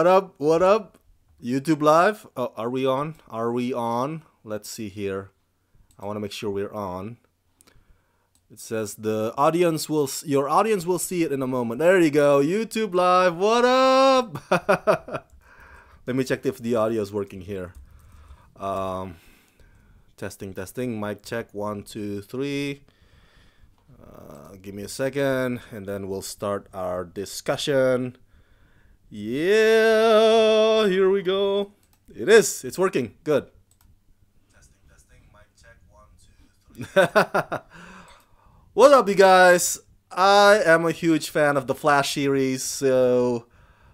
What up? What up? YouTube live? Oh, are we on? Are we on? Let's see here. I want to make sure we're on. It says the audience will, your audience will see it in a moment. There you go. YouTube live. What up? Let me check if the audio is working here. Testing, testing. Mic check. 1, 2, 3. Give me a second, and then we'll start our discussion. Yeah, here we go. It is. It's working. Good. Testing, testing. Mic check. 1, 2, 3. What up, you guys? I am a huge fan of the Flash series, so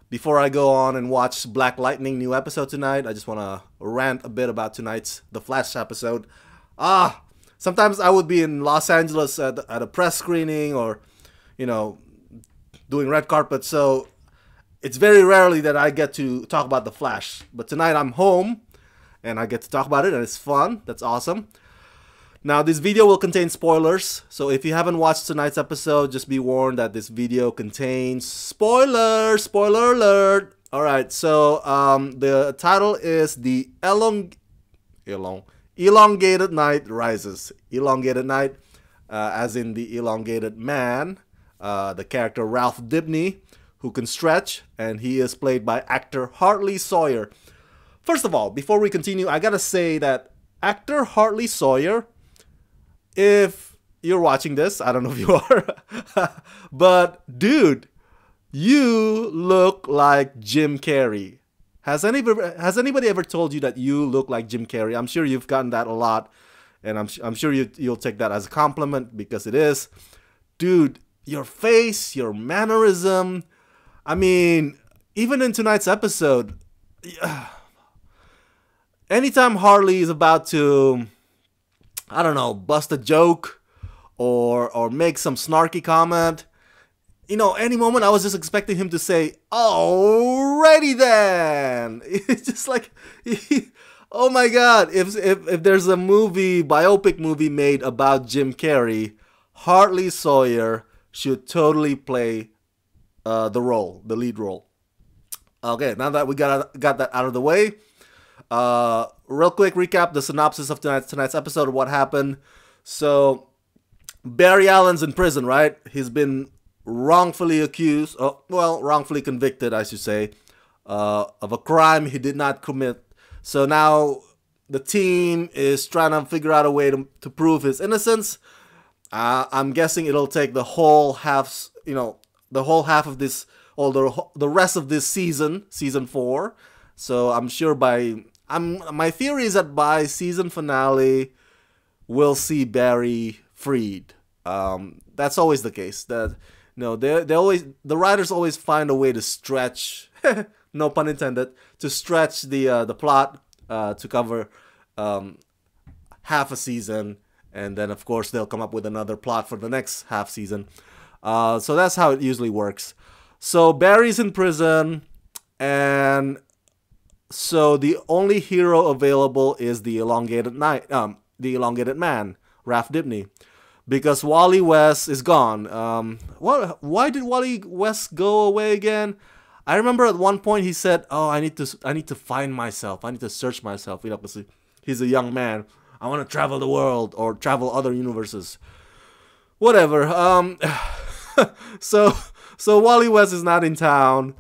before I go on and watch Black Lightning new episode tonight, I just want to rant a bit about tonight's The Flash episode. Sometimes I would be in Los Angeles at a press screening or, you know, doing red carpet, so it's very rarely that I get to talk about The Flash. But tonight I'm home, and I get to talk about it, and it's fun. That's awesome. Now, this video will contain spoilers, so if you haven't watched tonight's episode, just be warned that this video contains spoilers. Spoiler alert! Alright, so the title is The Elongated Night Rises. Elongated Night, as in the elongated man, the character Ralph Dibny, who can stretch, and he is played by actor Hartley Sawyer. First of all, before we continue, I gotta say that actor Hartley Sawyer, if you're watching this, I don't know if you are, but dude, you look like Jim Carrey. Has anybody ever told you that you look like Jim Carrey? I'm sure you've gotten that a lot, and I'm sure you'll take that as a compliment, because it is. Dude, your face, your mannerism, I mean, even in tonight's episode, anytime Harley is about to, I don't know, bust a joke or make some snarky comment, you know, any moment I was just expecting him to say, "Alrighty then." It's just like, oh my god, if there's a biopic movie made about Jim Carrey, Hartley Sawyer should totally play the lead role. Okay, now that we got that out of the way, real quick recap the synopsis of tonight's episode of what happened. So Barry Allen's in prison, right? He's been wrongfully accused, wrongfully convicted, I should say, of a crime he did not commit. So now the team is trying to figure out a way to prove his innocence. I'm guessing it'll take the whole half, of this, or the rest of this season 4. So I'm sure my theory is that by season finale, we'll see Barry freed. That's always the case. That the writers always find a way to stretch, no pun intended, to stretch the plot to cover half a season, and then of course they'll come up with another plot for the next half season. So that's how it usually works. So Barry's in prison, and so the only hero available is the elongated man, Ralph Dibny, because Wally West is gone. Why did Wally West go away again? I remember at one point he said, "Oh, I need to find myself. I need to search myself." You know, because he's a young man. I want to travel the world or travel other universes. Whatever. So Wally West is not in town.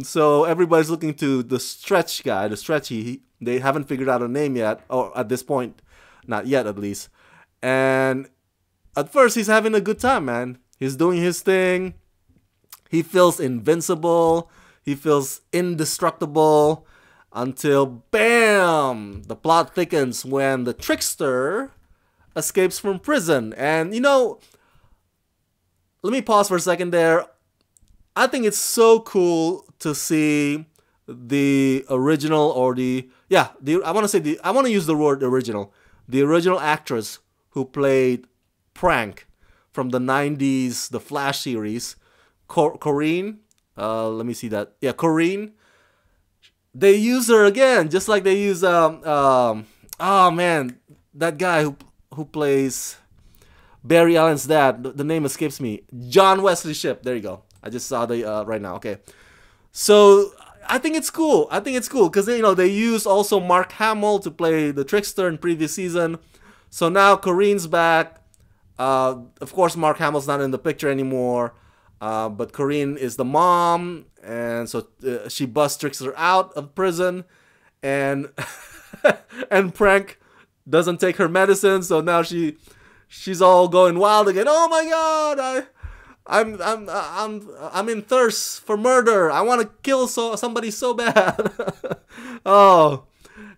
So everybody's looking to the Stretch guy, the Stretchy. They haven't figured out a name yet, or at this point, not yet at least. And at first, he's having a good time, man. He's doing his thing. He feels invincible. He feels indestructible. Until, bam! The plot thickens when the trickster escapes from prison. And, you know, let me pause for a second there. I think it's so cool to see the original, or I want to use the word original. The original actress who played Prank from the 90s, the Flash series, Corinne. Let me see that. Yeah, Corinne. They use her again, just like they use oh man, that guy who plays Barry Allen's dad. The name escapes me. John Wesley Shipp. There you go. I just saw the right now. Okay. So I think it's cool. I think it's cool because you know they used also Mark Hamill to play the trickster in previous season. So now Corinne's back. Of course, Mark Hamill's not in the picture anymore. But Corinne is the mom, and so she busts Trickster out of prison, and and Prank doesn't take her medicine, so now she's all going wild again. Oh my God, I'm in thirst for murder. I want to kill somebody so bad. Oh,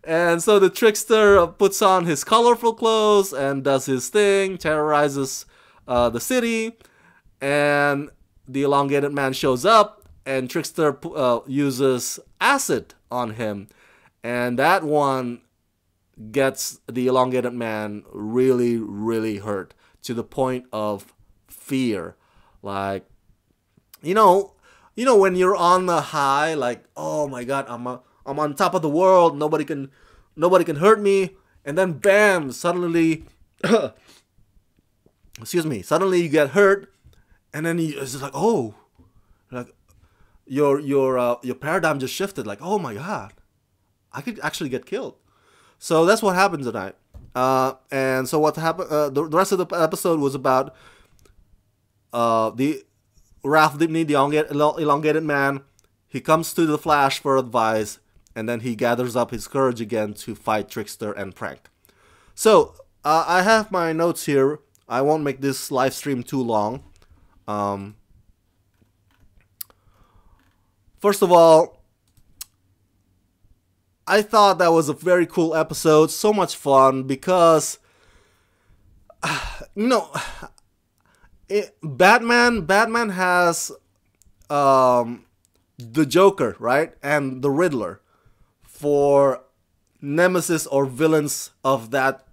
and so the Trickster puts on his colorful clothes and does his thing, terrorizes the city, and the elongated man shows up, and Trickster uses acid on him, and that one gets the elongated man really, really hurt to the point of fear. Like, you know when you're on the high, like, oh my God, I'm on top of the world. Nobody can hurt me, and then bam, suddenly, excuse me, suddenly you get hurt. And then it's just like, oh, like your paradigm just shifted. Like, oh my God, I could actually get killed. So that's what happened tonight. And so what happened? The rest of the episode was about the Ralph Dibny, the elongated man. He comes to the Flash for advice, and then he gathers up his courage again to fight Trickster and Prank. So I have my notes here. I won't make this live stream too long. First of all, I thought that was a very cool episode, so much fun, because Batman has the Joker, right, and the Riddler for nemesis or villains of that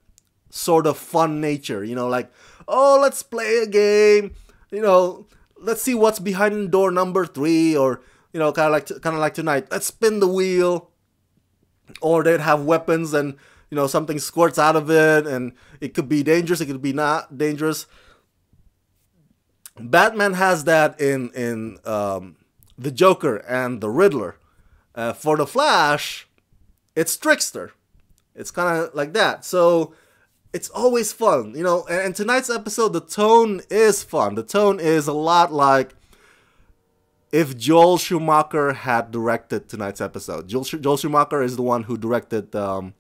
sort of fun nature. Like, oh, let's play a game. Let's see what's behind door number 3, or kind of like tonight. Let's spin the wheel. Or they'd have weapons, and something squirts out of it, and it could be dangerous. It could be not dangerous. Batman has that in the Joker and the Riddler. For the Flash, it's Trickster. It's kind of like that. So it's always fun, and tonight's episode, the tone is fun. The tone is a lot like if Joel Schumacher had directed tonight's episode. Joel Schumacher is the one who directed Batman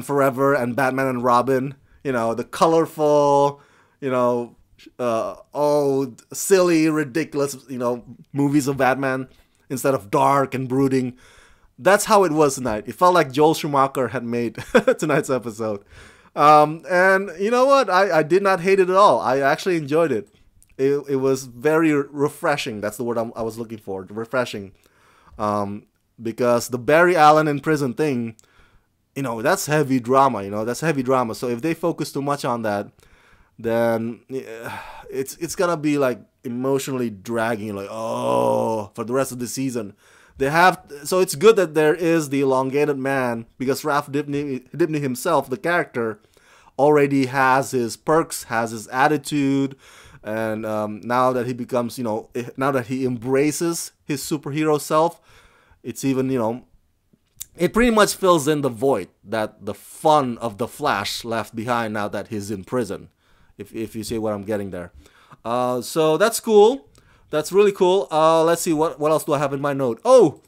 Forever and Batman and Robin. The colorful, old, silly, ridiculous, movies of Batman instead of dark and brooding. That's how it was tonight. It felt like Joel Schumacher had made tonight's episode. And you know what? I did not hate it at all. I actually enjoyed it. It was very refreshing. That's the word I was looking for. Refreshing. Because the Barry Allen in prison thing, that's heavy drama. That's heavy drama. So if they focus too much on that, then it's gonna be like emotionally dragging. Like, oh, for the rest of the season. So it's good that there is the elongated man, because Ralph Dibny himself, the character, already has his perks, has his attitude, and now that he becomes, now that he embraces his superhero self, it's even, it pretty much fills in the void that the fun of the Flash left behind now that he's in prison, if you see what I'm getting there. So that's cool. That's really cool. Let's see, what else do I have in my note? Oh,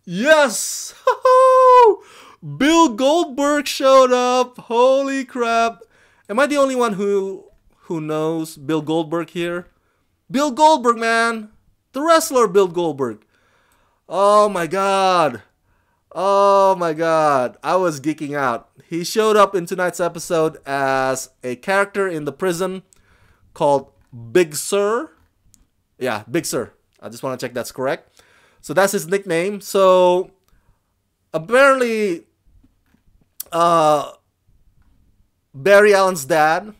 yes! Bill Goldberg showed up. Holy crap. Am I the only one who knows Bill Goldberg here? Bill Goldberg, man. The wrestler Bill Goldberg. Oh my God. Oh my God. I was geeking out. He showed up in tonight's episode as a character in the prison called Big Sir. Yeah, Big Sir. I just want to check that's correct. So that's his nickname. So apparently Barry Allen's dad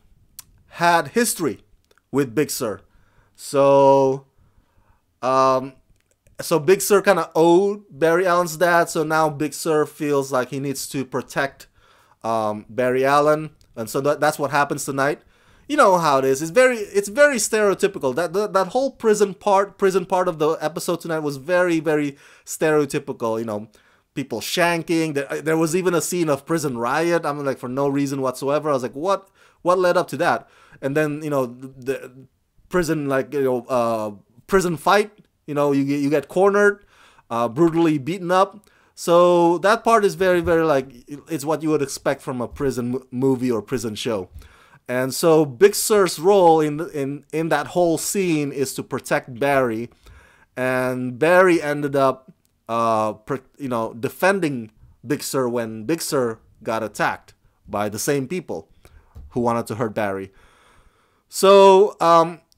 had history with Big Sir. So Big Sir kind of owed Barry Allen's dad. So now Big Sir feels like he needs to protect Barry Allen. And so that's what happens tonight. you know how it is. It's very stereotypical. That whole prison part of the episode tonight was very, very stereotypical. You know, people shanking. There was even a scene of prison riot. I'm like, for no reason whatsoever. I was like, what led up to that? And then, you know, the prison, like, you know, prison fight. You know, you get cornered, brutally beaten up. So that part is very, very, like, it's what you would expect from a prison movie or prison show. And so Big Sir's role in that whole scene is to protect Barry, and Barry ended up, you know, defending Big Sir when Big Sir got attacked by the same people who wanted to hurt Barry. So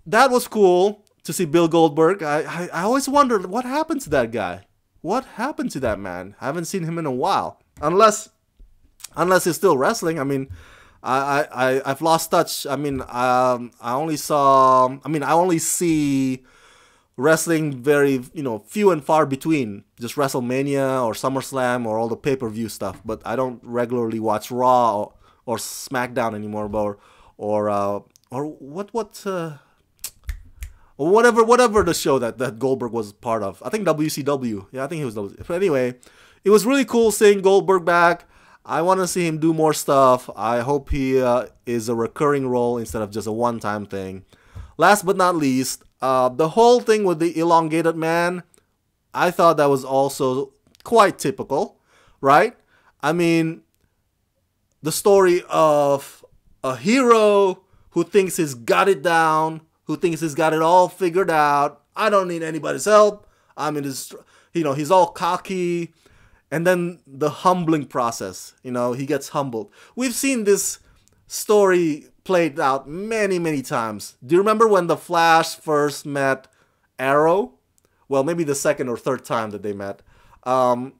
that was cool to see Bill Goldberg. I always wondered what happened to that guy. What happened to that man? I haven't seen him in a while. Unless he's still wrestling. I mean, I've lost touch. I mean, I only see wrestling very, you know, few and far between. Just WrestleMania or SummerSlam or all the pay-per-view stuff. But I don't regularly watch Raw or SmackDown anymore. Or whatever the show that Goldberg was part of. I think WCW. Yeah, I think he was WCW. But anyway, it was really cool seeing Goldberg back. I want to see him do more stuff. I hope he is a recurring role instead of just a one-time thing. Last but not least, the whole thing with the elongated man, I thought that was also quite typical, right? I mean, the story of a hero who thinks he's got it down, who thinks he's got it all figured out. I don't need anybody's help. I mean, you know, he's all cocky. And then the humbling process, you know, he gets humbled. We've seen this story played out many, many times. Do you remember when the Flash first met Arrow? Well, maybe the second or third time that they met. And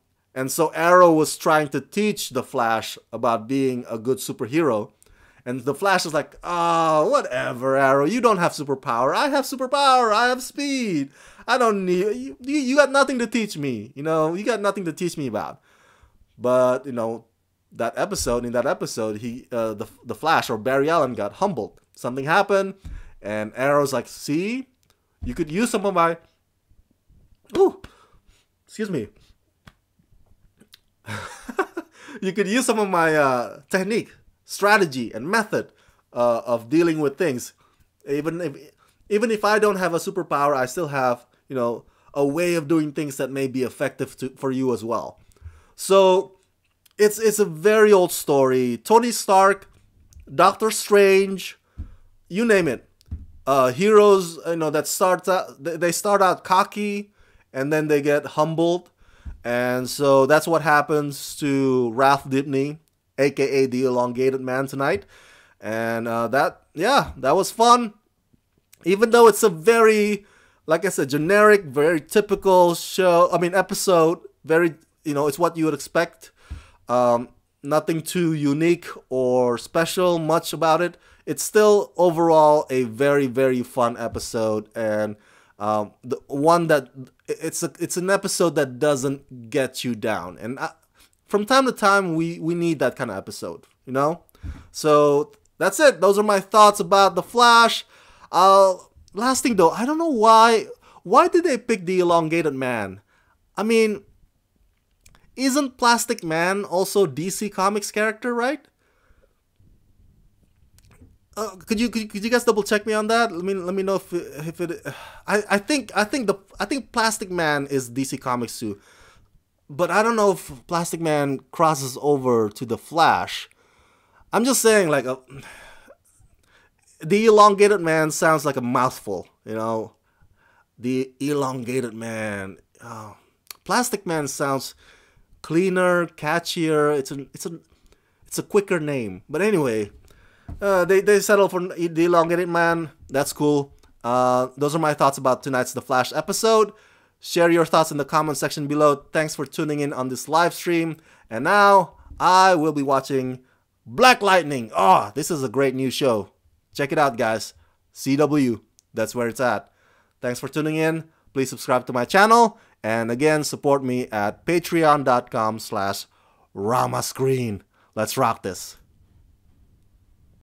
so Arrow was trying to teach the Flash about being a good superhero. And the Flash is like, oh, whatever, Arrow. You don't have superpower. I have superpower. I have speed. I don't need... You got nothing to teach me. You know, you got nothing to teach me about. But, you know, in that episode, the Flash, or Barry Allen, got humbled. Something happened. And Arrow's like, see? You could use some of my... Ooh. Excuse me. You could use some of my technique, strategy, and method of dealing with things. Even if I don't have a superpower, I still have, you know, a way of doing things that may be effective for you as well. So it's a very old story. Tony Stark, Doctor Strange, you name it. Heroes, you know, that they start out cocky and then they get humbled. And so that's what happens to Ralph Dibny, aka the elongated man, tonight. And that was fun. Even though it's a very, like I said, generic, very typical episode. Very, you know, it's what you would expect. Nothing too unique or special much about it. It's still overall a very, very fun episode, and the one that it's an episode that doesn't get you down. And from time to time, we need that kind of episode, you know. So that's it. Those are my thoughts about The Flash. Last thing though, I don't know why did they pick the elongated man? I mean, isn't Plastic Man also DC Comics character, right? Could you guys double check me on that? Let me know if it. I think Plastic Man is DC Comics too, but I don't know if Plastic Man crosses over to the Flash. I'm just saying, like, the elongated man sounds like a mouthful, you know. The elongated man. Plastic Man sounds cleaner, catchier. It's a quicker name. But anyway, they settle for the elongated man. That's cool. Those are my thoughts about tonight's The Flash episode. Share your thoughts in the comment section below. Thanks for tuning in on this live stream. And now I will be watching Black Lightning. Oh, this is a great new show. Check it out, guys. CW. That's where it's at. Thanks for tuning in. Please subscribe to my channel. And again, support me at patreon.com/Ramascreen. Let's rock this.